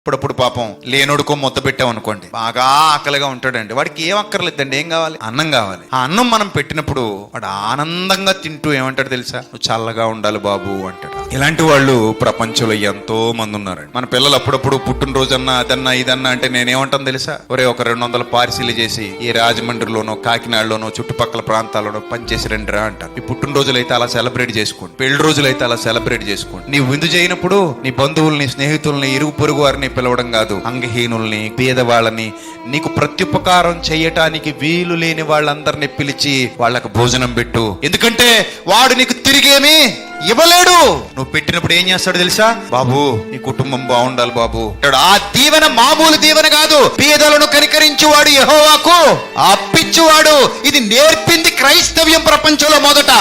ఇప్పుడప్పుడు పాపం లేనోడుకో మొత్త పెట్టామనుకోండి, బాగా ఆకలిగా ఉంటాడండి. వాడికి ఏం అక్కర్లేదండి, ఏం కావాలి? అన్నం కావాలి. ఆ అన్నం మనం పెట్టినప్పుడు వాడు ఆనందంగా తింటూ ఏమంటాడు తెలుసా? నువ్వు చల్లగా ఉండాలి బాబు అంటాడు. ఇలాంటి వాళ్ళు ప్రపంచంలో ఎంతో మంది ఉన్నారండి. మన పిల్లలు అప్పుడప్పుడు పుట్టినరోజన్నా అదన్నా ఇదన్నా అంటే నేనేమంటాను తెలుసా? ఒరే ఒక 200 పార్సీలు చేసి ఈ రాజమండ్రిలోనో కాకినాడలోనో చుట్టుపక్కల ప్రాంతాల్లోనో పనిచేసి రండిరా అంటారు. ఈ పుట్టినరోజులు అయితే అలా సెలబ్రేట్ చేసుకోండి, పెళ్లి రోజులు అయితే అలా సెలబ్రేట్ చేసుకోండి. నీ విందు చేయనప్పుడు నీ బంధువుల్ని, స్నేహితుల్ని, ఇరుగు పొరుగు వారిని పిలవడం కాదు, అంగహీనుల్ని, పేదవాళ్ళని, నీకు ప్రత్యుపకారం చేయటానికి వీలు లేని వాళ్ళందరినీ పిలిచి వాళ్ళకు భోజనం పెట్టు. ఎందుకంటే వాడు నీకు తిరిగేమి ఇవ్వలేడు. నువ్వు పెట్టినప్పుడు ఏం చేస్తాడు తెలుసా? బాబు నీ కుటుంబం బాగుండాలి బాబు అంటాడు. ఆ దీవెన మామూలు దీవెన కాదు. పేదలను కనికరించువాడు యెహోవాకు అప్పించువాడు. ఇది నేర్పింది క్రైస్తవ్యం ప్రపంచంలో మొదట.